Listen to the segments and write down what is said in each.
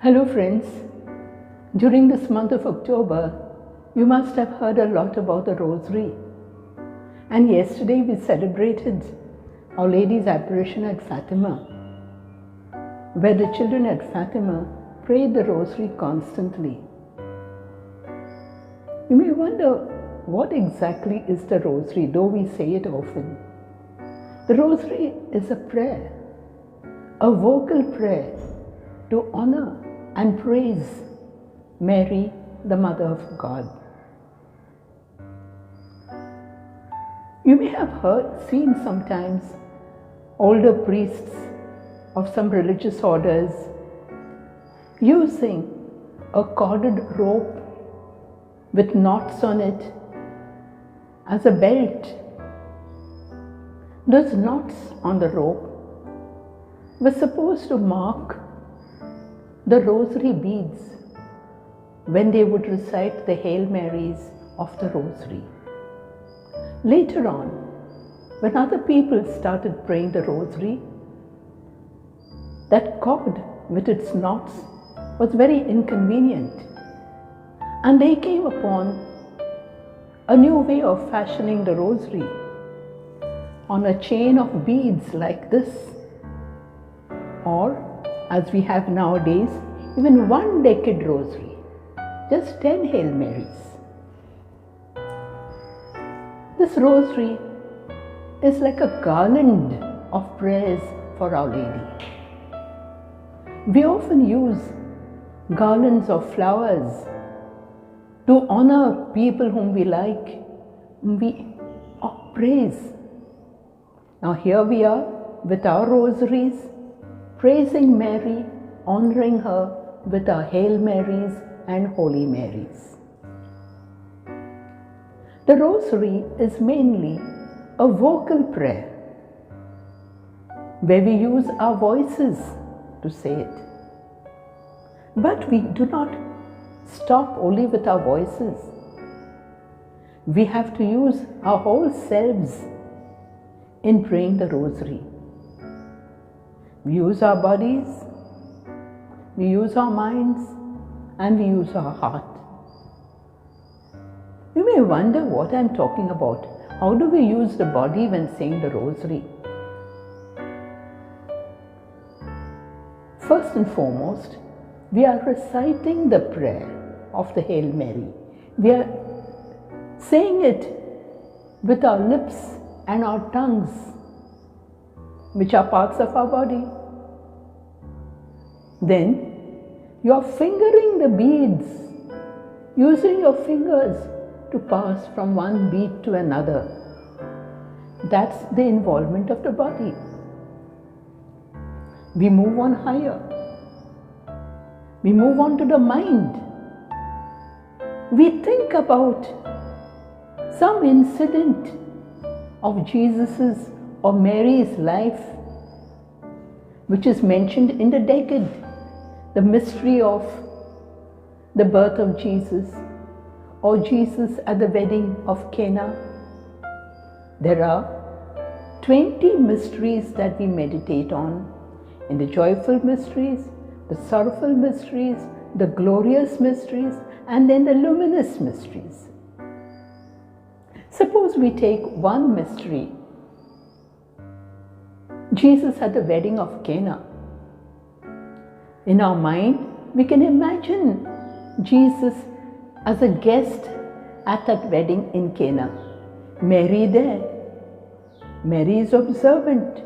Hello friends, during this month of October, you must have heard a lot about the Rosary. And yesterday we celebrated Our Lady's apparition at Fatima, where the children at Fatima prayed the Rosary constantly. You may wonder, what exactly is the Rosary, though we say it often? The Rosary is a prayer, a vocal prayer to honor and praise Mary, the Mother of God. You may have seen sometimes older priests of some religious orders using a corded rope with knots on it as a belt. Those knots on the rope were supposed to mark the rosary beads when they would recite the Hail Marys of the Rosary. Later on, when other people started praying the Rosary, that cord with its knots was very inconvenient, and they came upon a new way of fashioning the Rosary on a chain of beads like this, or as we have nowadays, even one decade Rosary, just 10 Hail Marys. This Rosary is like a garland of prayers for Our Lady. We often use garlands of flowers to honor people whom we like, whom we praise. Now here we are with our rosaries, praising Mary, honoring her with our Hail Marys and Holy Marys. The Rosary is mainly a vocal prayer where we use our voices to say it. But we do not stop only with our voices. We have to use our whole selves in praying the Rosary. We use our bodies, we use our minds, and we use our heart. You may wonder what I am talking about. How do we use the body when saying the Rosary? First and foremost, we are reciting the prayer of the Hail Mary. We are saying it with our lips and our tongues, which are parts of our body. Then you are fingering the beads, using your fingers to pass from one bead to another. That's the involvement of the body. We move on higher. We move on to the mind. We think about some incident of Jesus's or Mary's life, which is mentioned in the decade, the mystery of the birth of Jesus, or Jesus at the wedding of Cana. There are 20 mysteries that we meditate on, in the joyful mysteries, the sorrowful mysteries, the glorious mysteries, and then the luminous mysteries. Suppose we take one mystery, Jesus at the wedding of Cana. In our mind, we can imagine Jesus as a guest at that wedding in Cana. Mary there. Mary is observant.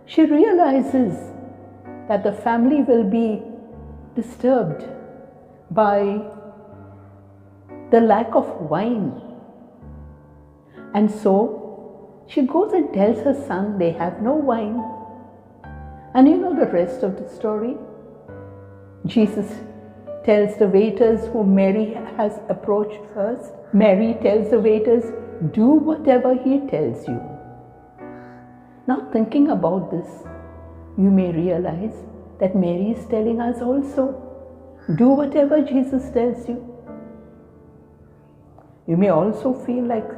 She realizes that the family will be disturbed by the lack of wine. And so she goes and tells her son they have no wine. And you know the rest of the story. Jesus tells the waiters whom Mary has approached first. Mary tells the waiters, do whatever he tells you. Now thinking about this, you may realize that Mary is telling us also, do whatever Jesus tells you. You may also feel like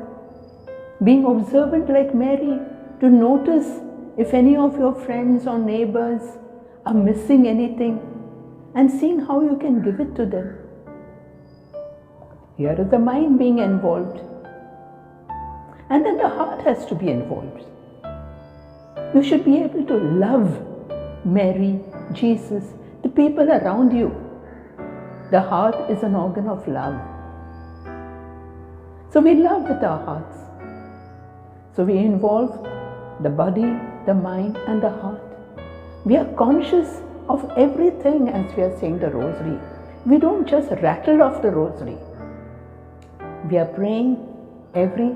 being observant like Mary, to notice if any of your friends or neighbors are missing anything, and seeing how you can give it to them. Here is the mind being involved. And then the heart has to be involved. You should be able to love Mary, Jesus, the people around you. The heart is an organ of love. So we love with our hearts. So we involve the body, the mind and the heart. We are conscious of everything as we are saying the rosary. We don't just rattle off the rosary. We are praying every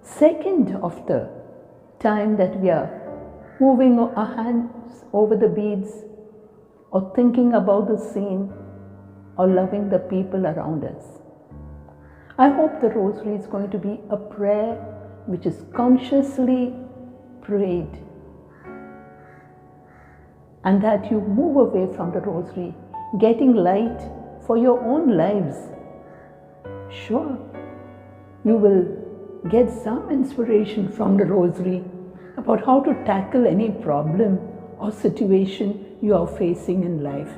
second of the time that we are moving our hands over the beads or thinking about the scene or loving the people around us. I hope the rosary is going to be a prayer which is consciously prayed, and that you move away from the rosary getting light for your own lives. Sure, you will get some inspiration from the rosary about how to tackle any problem or situation you are facing in life.